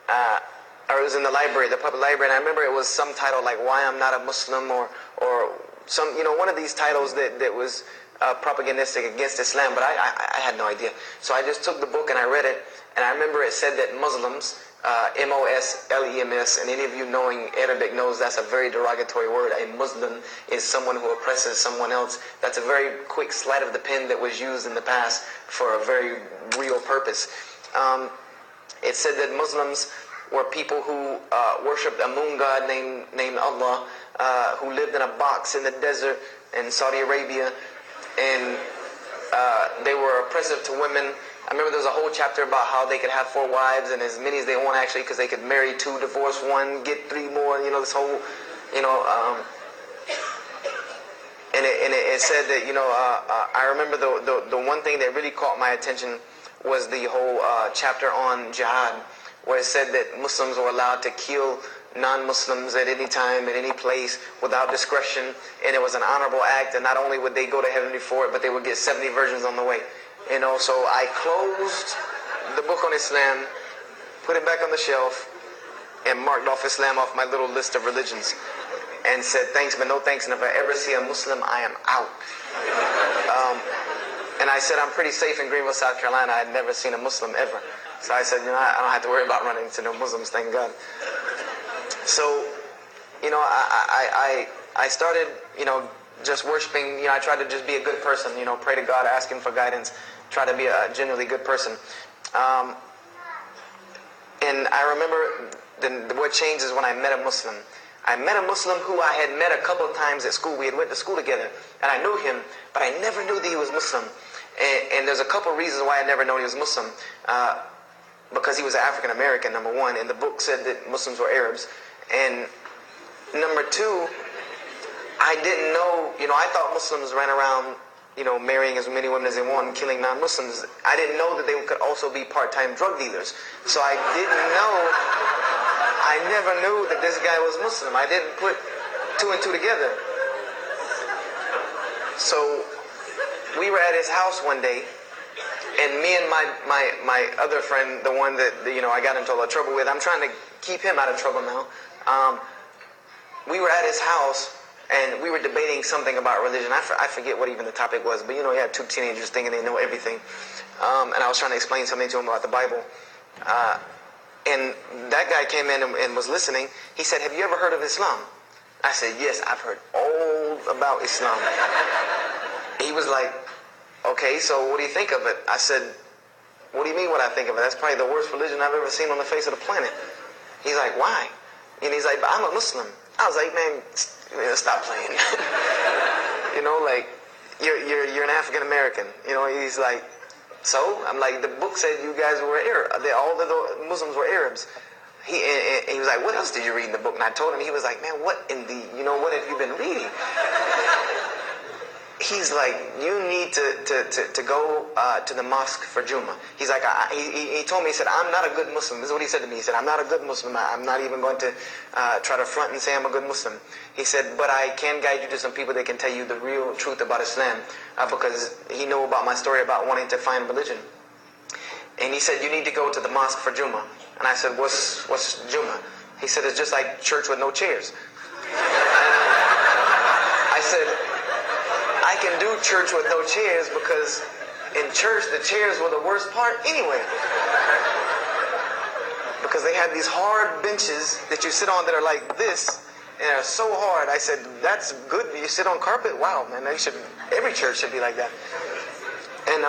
or it was in the library, the public library, and I remember it was some title like "Why I'm Not a Muslim" or some, one of these titles that was propagandistic against Islam, but I had no idea. So I just took the book and I read it, and I remember it said that Muslims, M-O-S-L-E-M-S, and any of you knowing Arabic knows that's a very derogatory word. A Muslim is someone who oppresses someone else. That's a very quick sleight of the pen that was used in the past for a very real purpose. It said that Muslims were people who worshipped a moon god named Allah, who lived in a box in the desert in Saudi Arabia, and they were oppressive to women. I remember there was a whole chapter about how they could have 4 wives and as many as they want, actually, because they could marry 2, divorce 1, get 3 more. This whole, and it said that I remember the one thing that really caught my attention was the whole chapter on jihad, where it said that Muslims were allowed to kill non-Muslims at any time, at any place, without discretion, and it was an honorable act, and not only would they go to heaven for it, but they would get 70 virgins on the way. So I closed the book on Islam, put it back on the shelf, and marked off Islam off my little list of religions, and said thanks but no thanks, and if I ever see a Muslim, I am out. And I said I'm pretty safe in Greenville, South Carolina. I had never seen a Muslim ever. So I said, I don't have to worry about running into no Muslims, thank God. So, I started, just worshiping. I tried to just be a good person, pray to God, ask Him for guidance, try to be a genuinely good person. And I remember what changed is when I met a Muslim. I met a Muslim who I had met a couple of times at school. We had went to school together, and I knew him, but I never knew that he was Muslim. And there's a couple of reasons why I never known he was Muslim. Because he was African American, number one, and the book said that Muslims were Arabs. And number two, I didn't know, I thought Muslims ran around, marrying as many women as they want and killing non-Muslims. I didn't know that they could also be part-time drug dealers. So I never knew that this guy was Muslim. I didn't put 2 and 2 together. So we were at his house one day, and me and my other friend, the one that I got into a lot of trouble with, I'm trying to keep him out of trouble now. We were at his house, and we were debating something about religion. I forget what even the topic was, but you had 2 teenagers thinking they know everything. And I was trying to explain something to him about the Bible. And that guy came in and was listening. He said, "Have you ever heard of Islam?" I said, "Yes, I've heard all about Islam." He was like, "Okay, so what do you think of it?" I said, "What do you mean what I think of it? That's probably the worst religion I've ever seen on the face of the planet." He's like, "Why?" And he's like, "But I'm a Muslim." I was like, "Man, stop playing." You're an African American. He's like, "So?" I'm like, "The book said you guys were Arab. All the Muslims were Arabs." He was like, "What else did you read in the book?" And I told him. He was like, "Man, what what have you been reading?" He's like, "You need to go to the mosque for Jummah." He's like, he told me, he said, "I'm not a good Muslim." This is what he said to me. He said, "I'm not a good Muslim. I'm not even going to try to front and say I'm a good Muslim." He said, "But I can guide you to some people that can tell you the real truth about Islam," because he knew about my story about wanting to find religion. And he said, "You need to go to the mosque for Jummah." And I said, What's Jummah?" He said, "It's just like church with no chairs." I said, "I can do church with no chairs because in church the chairs were the worst part anyway. Because they had these hard benches that you sit on that are like this, and they're so hard." I said, "That's good. You sit on carpet? Wow, man, every church should be like that." And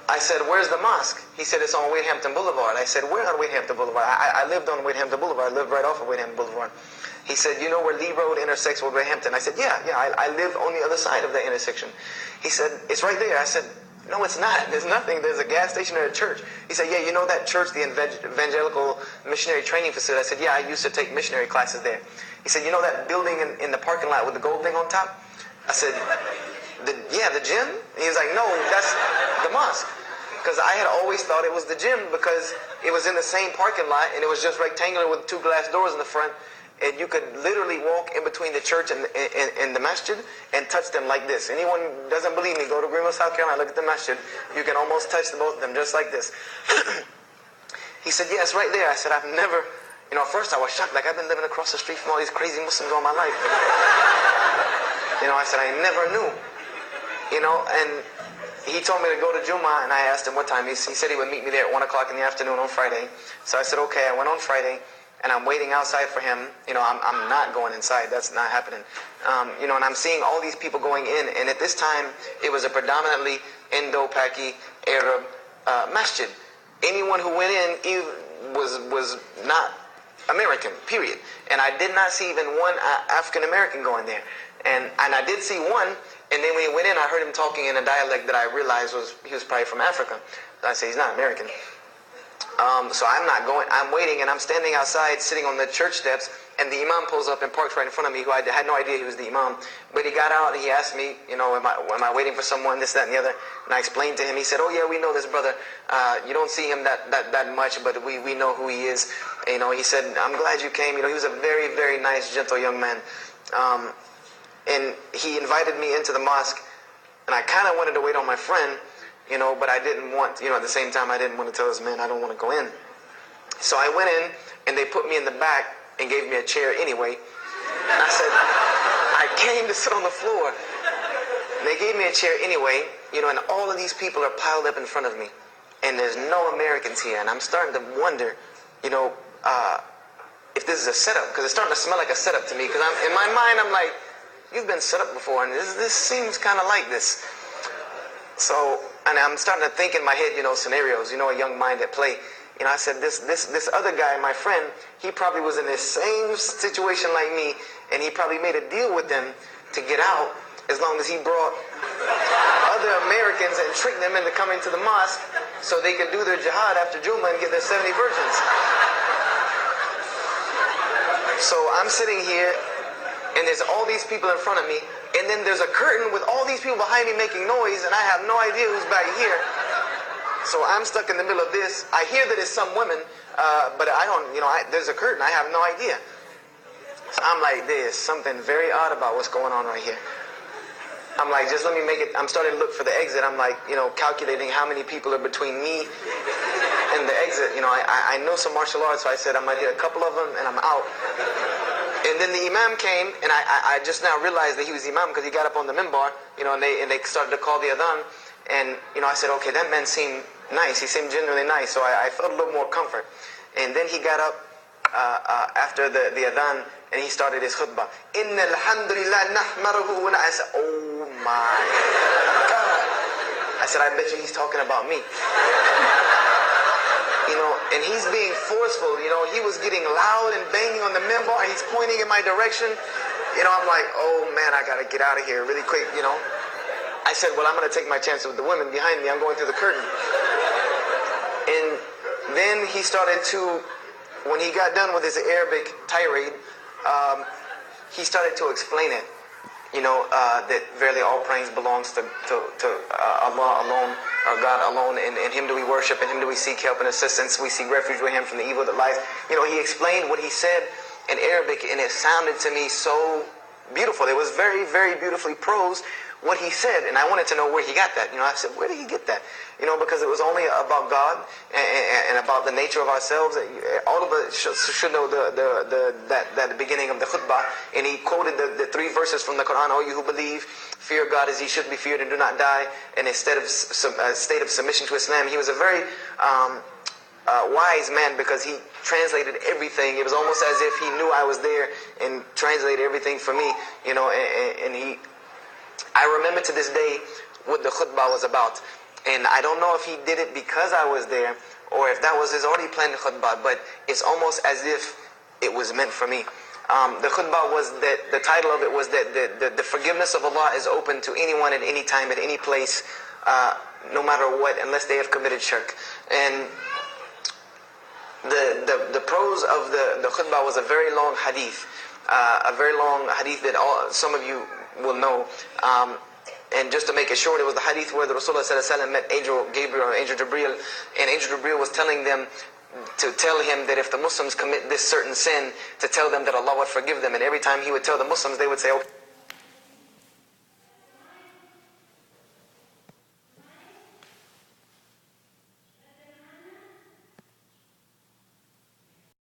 I said, "Where's the mosque?" He said, "It's on Wade-Hampton Boulevard." I said, "Where on Wade-Hampton Boulevard?" I lived on Wade-Hampton Boulevard. I lived right off of Wade-Hampton Boulevard. He said, "You know where Lee Road intersects with Wade-Hampton?" I said, Yeah, I live on the other side of the intersection." He said, "It's right there." I said, "No, it's not. There's nothing. There's a gas station and a church." He said, "Yeah, you know that church, the Evangelical Missionary Training Facility?" I said, "Yeah, I used to take missionary classes there." He said, "You know that building in the parking lot with the gold thing on top?" I said, the gym?" And he was like, "No, that's the mosque." Because I had always thought it was the gym because it was in the same parking lot and it was just rectangular with 2 glass doors in the front. And you could literally walk in between the church and the masjid and touch them like this. Anyone doesn't believe me, go to Greenville, South Carolina, look at the masjid. You can almost touch both of them just like this. He said, yes, right there. I said, I've never, at first I was shocked. Like, I've been living across the street from all these crazy Muslims all my life. I said, I never knew. And he told me to go to Jummah, and I asked him what time. He said he would meet me there at 1 o'clock in the afternoon on Friday. So I said, okay. I went on Friday, and I'm waiting outside for him. I'm not going inside. That's not happening. And I'm seeing all these people going in. And at this time, it was a predominantly Indo-Paki Arab masjid. Anyone who went in was not American, period. And I did not see even one African American going there. And I did see one, and then when he went in, I heard him talking in a dialect that I realized he was probably from Africa. So I said, he's not American. So I'm not going. I'm waiting, and I'm standing outside, sitting on the church steps, and the imam pulls up and parks right in front of me, who I had no idea he was the imam. But he got out, and he asked me, am I waiting for someone, this, that, and the other? And I explained to him. He said, oh, yeah, we know this brother. You don't see him that much, but we know who he is. He said, I'm glad you came. He was a very, very nice, gentle young man. And he invited me into the mosque, and I kind of wanted to wait on my friend, but I didn't want, at the same time, I didn't want to tell this man I don't want to go in. So I went in, and they put me in the back and gave me a chair anyway. And I said, I came to sit on the floor. And they gave me a chair anyway, and all of these people are piled up in front of me. And there's no Americans here. And I'm starting to wonder, if this is a setup, because it's starting to smell like a setup to me. Because in my mind, I'm like, you've been set up before, and this seems kind of like this. So, and I'm starting to think in my head, scenarios, a young mind at play. I said, this other guy, my friend, he probably was in the same situation like me, and he probably made a deal with them to get out, as long as he brought other Americans and tricked them into coming to the mosque so they could do their jihad after Jummah and get their 70 virgins. So I'm sitting here, and there's all these people in front of me, and then there's a curtain with all these people behind me making noise, and I have no idea who's back here. So I'm stuck in the middle of this. I hear that it's some women, but I don't, there's a curtain. I have no idea. So I'm like, there's something very odd about what's going on right here. I'm like, just let me make it. I'm starting to look for the exit. I'm like, calculating how many people are between me and the exit. I know some martial arts, so I said I might hit a couple of them, and I'm out. And then the imam came, and I just now realized that he was the imam because he got up on the minbar, and they started to call the adhan. And, I said, okay, that man seemed nice. He seemed genuinely nice. So I felt a little more comfort. And then he got up after the adhan, and he started his khutbah. Inna alhamdulillah nahmaruhu. And I said, oh my God. I said, I bet you he's talking about me. And he's being forceful. He was getting loud and banging on the minbar. He's pointing in my direction. I'm like, oh man, I got to get out of here really quick, I said, well, I'm going to take my chances with the women behind me. I'm going through the curtain. And then he started to, when he got done with his Arabic tirade, he started to explain it. That verily all praise belongs to Allah alone, or God alone. And Him do we worship, and Him do we seek help and assistance. We seek refuge with Him from the evil that lies. He explained what he said in Arabic, and it sounded to me so beautiful. It was very, very beautifully prosed, what he said, and I wanted to know where he got that. I said, where did he get that? Because it was only about God and about the nature of ourselves. All of us should know that the beginning of the khutbah, and he quoted the 3 verses from the Quran. Oh, you who believe, fear God as ye should be feared, and do not die. And instead of a state of submission to Islam, he was a very wise man, because he translated everything. It was almost as if he knew I was there and translated everything for me. I remember to this day what the khutbah was about. And I don't know if he did it because I was there, or if that was his already planned khutbah, but it's almost as if it was meant for me. The khutbah was that, the title of it was that the forgiveness of Allah is open to anyone at any time, at any place, no matter what, unless they have committed shirk. And the prose of the khutbah was a very long hadith, that some of you will know. And just to make it short, it was the hadith where the Rasulullah ﷺ met Angel Gabriel, Angel Jibreel, and Angel Jibreel was telling them to tell him that if the Muslims commit this certain sin, to tell them that Allah would forgive them. And every time he would tell the Muslims, they would say, okay.